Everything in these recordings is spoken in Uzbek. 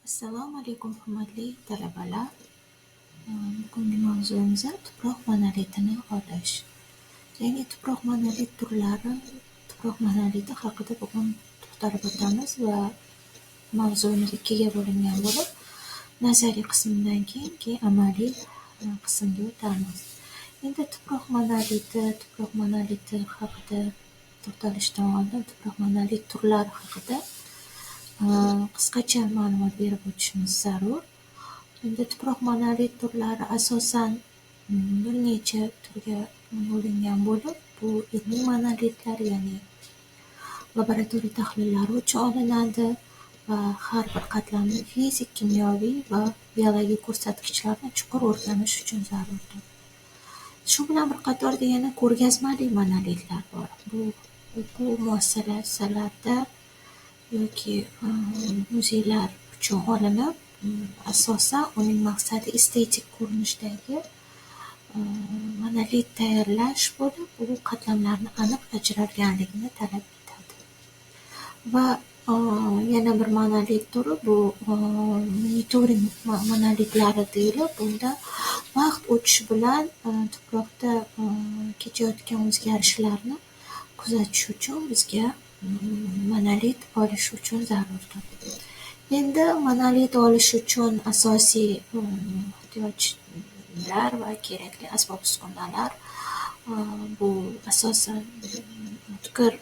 Assalomu alaykum hurmatli talabalar. Bugungi mavzuimiz tuproq monolitini olish. Ya'ni tuproq monolit turlari, tuproq monoliti haqida bugun to'xtalib o'tamiz va mavzuimiz ikkiga bo'lingan bo'lib, nazariy qismdan keyin amaliy qismga o'tamiz. Endi tuproq monoliti haqida to'xtalishdan oldin tuproq monolit turlari haqida qisqacha ma'lumot berib o'tishimiz zarur. Endi tuproq monolit turlari asosan bir necha turga bo'lingan bo'lib, bu ilmiy monolitlar, ya'ni laboratoriya tahlillari uchun olinadi va har bir qatlamni fizik, kimyoviy va biologik ko'rsatkichlarni chuqur o'rganish uchun zarurdir. Shu bilan bir qatorda yana ko'rgazmali monolitlar bor. Bu o'quv muassasalarida yoki muzeylar uchun olinib, asosan uning maqsadi estetik ko'rinishdagi monolit tayyorlash bo'lib, u qatlamlarni aniq ajralganligini talab etadi. Va yana bir monolit turi bu monitoring monolitlari deyilib, bunda vaqt o'tishi bilan tuproqda kechayotgan o'zgarishlarni kuzatish uchun bizga monolit olish uchun zarurdir. Endi monolit olish uchun asosiy ehtiyojlar va kerakli asbob-uskunalar bu asosan o'tkir,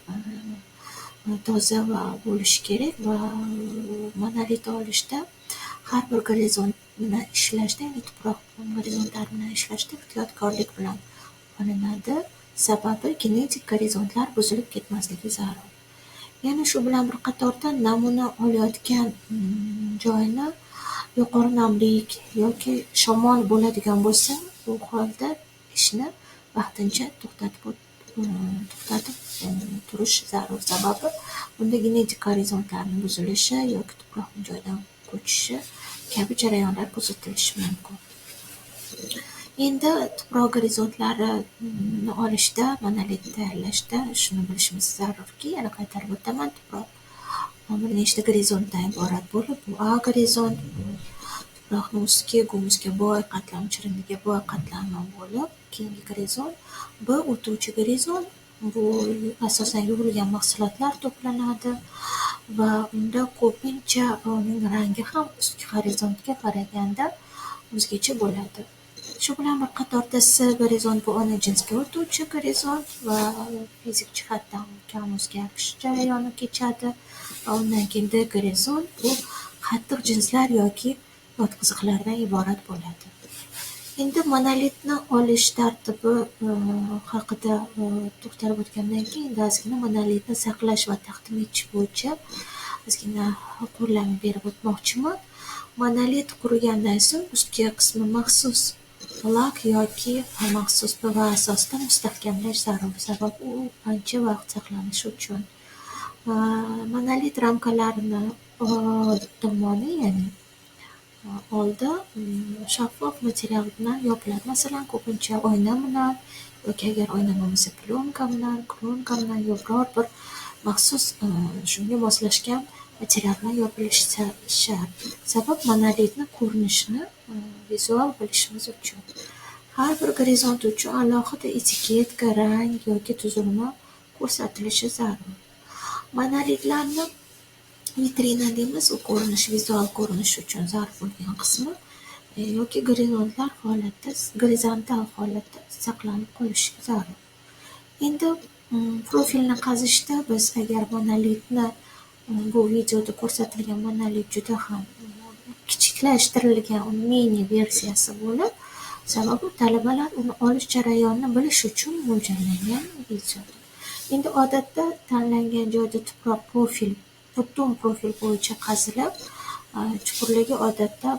toza va bo'lishi kerak va monolit olishda har bir gorizontni ishlashda, ya'ni tuproq gorizontlari bilan ishlashda ehtiyotkorlik bilan olinadi. Sababi genetik gorizontlar buzilib ketmasligi zarur. Yana shu bilan bir qatorda namuna olayotgan joyni yuqori namlik yoki shamol bo'ladigan bo'lsa, bu holda ishni vaqtincha to'xtatib turish zarur. Sababi bunda genetik gorizontlarning buzilishi yoki tuproqning joydan ko'chishi kabi jarayonlar kuzatilishi mumkin. Endi tuproq gorizontlarini olishda, monolit tayyorlashda shuni bilishimiz zarurki, yana qaytarib o'taman, tuproq bir nechta gorizontdan iborat bo'lib, bu A gorizont, bu tuproqning ustki gumuzga boy, qatlam chiriniga boy qatlami bo'lib, keyingi gorizont B o'tuvchi gorizont, bu asosan yuvilgan mahsulotlar to'planadi va unda ko'pincha uning rangi ham ustki gorizontga qaraganda o'zgacha bo'ladi. Shu bilan bir qatorda C gorizont bu ona jinsga o'tuvchi gorizont va fizik jihatdan kam o'zgarish jarayoni kechadi. Va undan keyin D gorizont bu qattiq jinslar yoki yotqiziqlardan iborat bo'ladi. Endi monolitni olish tartibi haqida to'xtalib o'tgandan keyin ozgina monolitni saqlash va taqdim etish bo'yicha ozgina qo'llanma berib o'tmoqchiman. Monolit qurigandan so'ng ustki qismi maxsus lak yoki maxsus PV asosida mustahkamlash zarur, sababi u ancha vaqt saqlanishi uchun. Monolit ramkalarini tomoni, ya'ni oldi shaffof material bilan yopiladi. Masalan, ko'pincha oyna bilan yoki agar oyna bo'lmasa plyonka bilan yo biror bir maxsus shunga moslashgan material bilan yopilishi shart. Sabab monolitni ko'rinishini vizual bilishimiz uchun. Har bir gorizont uchun alohida etiketka, rang yoki tuzilma ko'rsatilishi zarur. Monolitlarni vitrina deymiz, u ko'rinish, vizual ko'rinish uchun zarur bo'lgan qismi yoki gorizontal holatda saqlanib qolishi zarur. Endi profilni qazishda biz agar monolitni, bu videoda ko'rsatilgan monolit juda ham kichiklashtirilgan mini versiyasi bo'lib, sababi talabalar uni olish jarayonini bilish uchun mo'ljallangan videodir. Endi odatda tanlangan joyda tuproq butun profil bo'yicha qazilib, chuqurligi odatda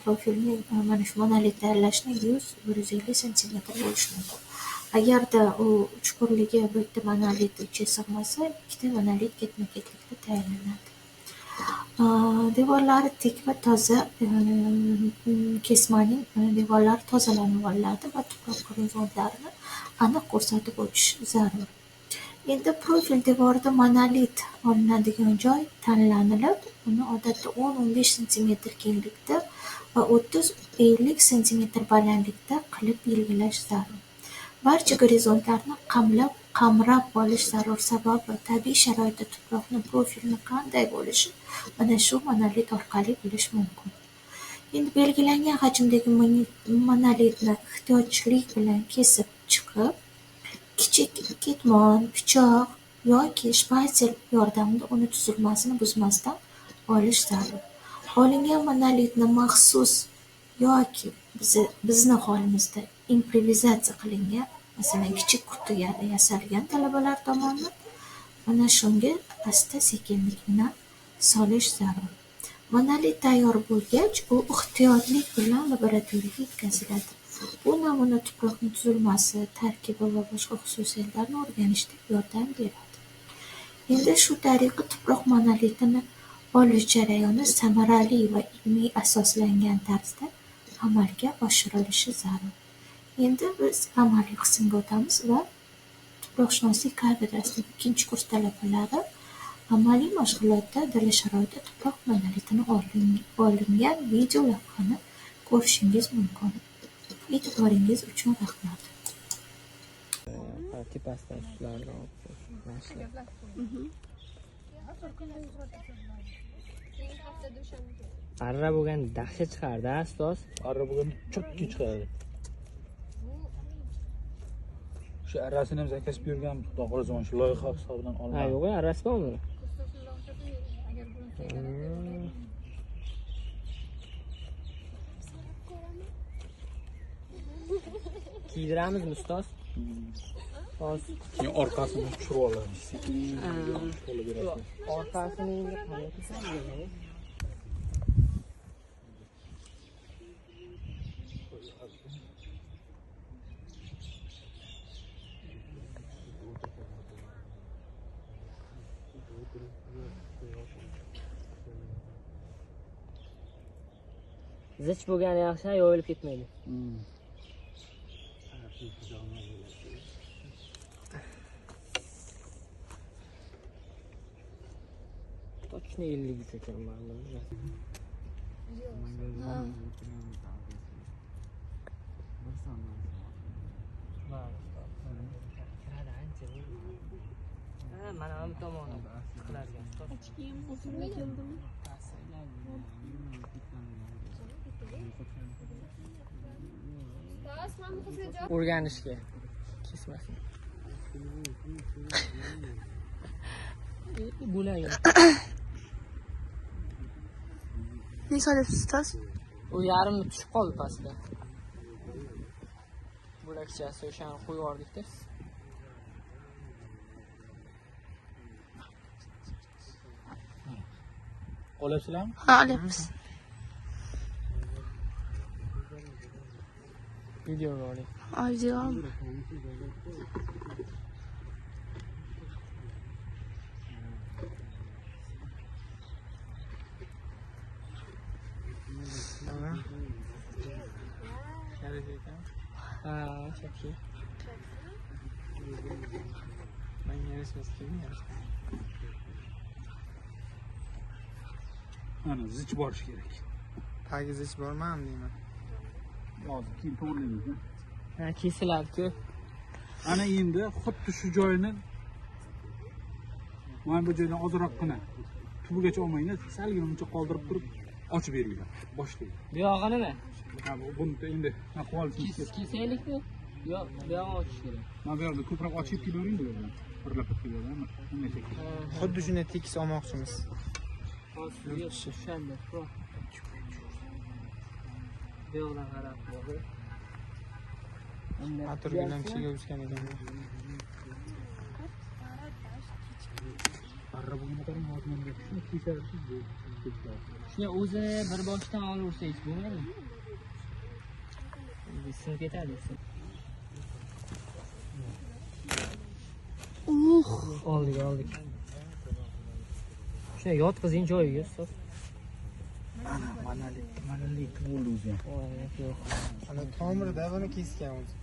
profilning mana shu monolit tayyorlashning 100-150 cm bo'lishi mumkin. Agarda u chuqurligi bitta monolit ichiga sig'masa, ikkita monolit ketma-ketlikda tayyorlanadi. Devorlari tik va toza, kesmaning devorlari tozalanib olinadi va tuproq gorizontlarini aniq ko'rsatib o'tish zarur. Endi profil devorida monolit olinadigan joy tanlanilib, uni odatda 10-15 sm kenglikda va 30-50 sm balandlikda qilib belgilash zarur. Barcha gorizontlarni qamrab olish zarur, sababi tabiiy sharoitda tuproqning profili qanday bo'lishi mana shu monolit orqali bilish mumkin. Endi belgilangan hajmdagi monolitni ehtiyotlik bilan kesib chiqib, kichik ketmon, pichoq yoki shpatel yordamida uni tuzilmasini buzmasdan olish zarur. Olingan monolitni maxsus yoki bizni holimizda improvizatsiya qilingan, masalan, kichik qutiga yasalgan talabalar tomonidan mana shunga asta-sekinlik bilan solish zarur. Monolit tayyor bo'lgach, u ehtiyotlik bilan laboratoriyaga yetkaziladi. Bu namuna tuproqning tuzilmasi, tarkibi va boshqa xususiyatlarini o'rganishda yordam beradi. Endi shu tariqa tuproq monolitini olish jarayoni samarali va ilmiy asoslangan tarzda amalga oshirilishi zarur. Endi biz amaliy qismga o'tamiz va tuproqshunoslik kafedrasidagi 2-kurs talabalari amaliy mashg'ulotda dala sharoitida tuproq monolitini olingan video lavhani ko'rishingiz mumkin. E'tiboringiz uchun rahmat. Tepasidan shularni olib arra bo'lgan dahshat chiqardi, ustoz. Arra bo'lgan chotki chiqadi. Shu arrasini ham zakasib yurgan Xudo xohlasa shu loyiha hisobidan Ha, olinadi. yo'q, arrasi bormi? Kiydiramizmi, ustoz? Hozir Keyin orqasini tushirib olamiz. Qo'lga berasiz. orqasini endi qanday qilsam? Zich bo'lgani yaxshi, yoyilib ketmaydi. Точно 50 ekan ma'lum. Mana bu tomoni tiqiladigan. O'rganishga kesmasin. Bo'ladi. Ne solyapsiz ustoz? U yarimni tushib qoldi pastga. Bo'lakchasi o'shani qo'yib yubordik-da. Olasizlarmi? Ha, olyapmiz. Video oling. Video. Ha, çok iyi. Ben yarısı mesleğim yarısı. Ana zich borish kerak. Tagi zich bormanmi deyman. Hozir keyin to'g'rilaymiz. Ha, kesiladi-ku. Ana endi xuddi shu joyini mana bu joydan ozroqgina tubigacha olmanglar, salgina buncha qoldirib turib ochib beringlar. Boshlaydi. Bu yog'i nima? Ha, buni endi nima qilib olishimiz kerak. Kesaylikmi? Yo'q, bu yog'i ochish kerak. Mana bu yerda ko'proq ochib kelavering bu yerdan. Birlab kelaveradi. Bunday shekilli. Xuddi shunday tekis olmoqchimiz. Hozir tushanda, pro. Bu yoqdan qarab qo'ydi. Atirgilam kichiga o'sgan ekan. Arra bo'lgan hozirga shuni kesarsiz bu. Shuni o'zini bir boshdan olaversa hech bo'lmaydi. Sinib ketadi. Oldik. Shuni yotqizing joyiga, ustoz. Ana monolит bo'ldi o'zi ham. Yo'q. Ana tomirda buni kesgan o'zi.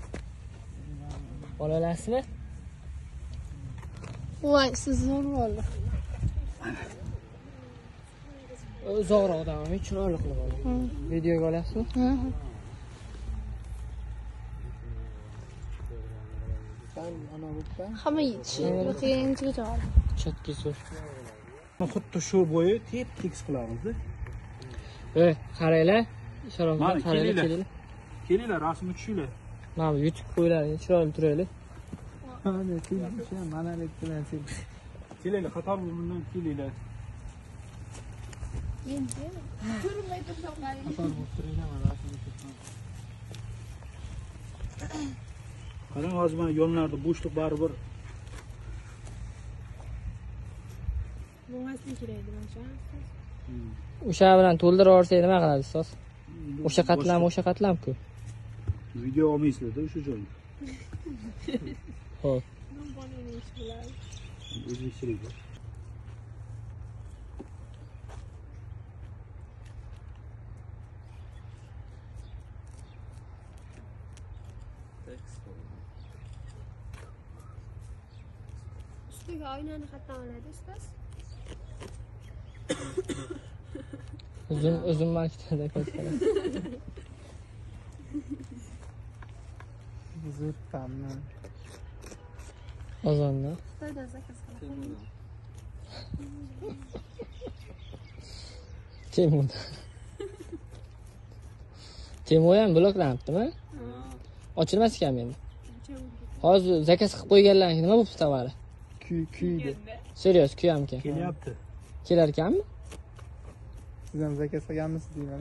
Olalasizmi? Voy, siz zo'r bo'ldi. Uzoqroq davom et, chiroyli qilib ol. Videoga olyapsizmi? Hamma yetishi. Qiyinchilik bor. Chatga sur. Xuddi shu bo'yi tep-tekis qilamiz-da. Qaranglar. Sharofat Mana, qaranglar, kelinglar. kelinglar. Kelinglar, rasmni tushinglar. Mana bu YouTube qo'yinglar, chiroyli turaylik. Mana bilan Kelinglar, qator bundan kelinglar. Qarang, hozir mana yonlarda bo'shliq baribir. O'sha bilan to'ldirib olsak nima qiladi ustoz? O'sha qatlam-ku. Video olmaysizlar-da o'sha joyni. Xo'p. O'zbekchilik bor. Ustiga oynani qatdan oladi ustoz. Uzun masjidda ko'rsatadi. Zuttamni. Ozonda. Xitoydan zakaz qilaman. Temu ham bloklanibdimi? Ochilmas ekan endi. Hozir zakaz qilib qo'yganlarning nima bo'libdi tovari? Kuydi. Serios, kuyamkan. Kelyapti. Kelar ekanmi? Siz ham zakaz qilganmisiz deyman.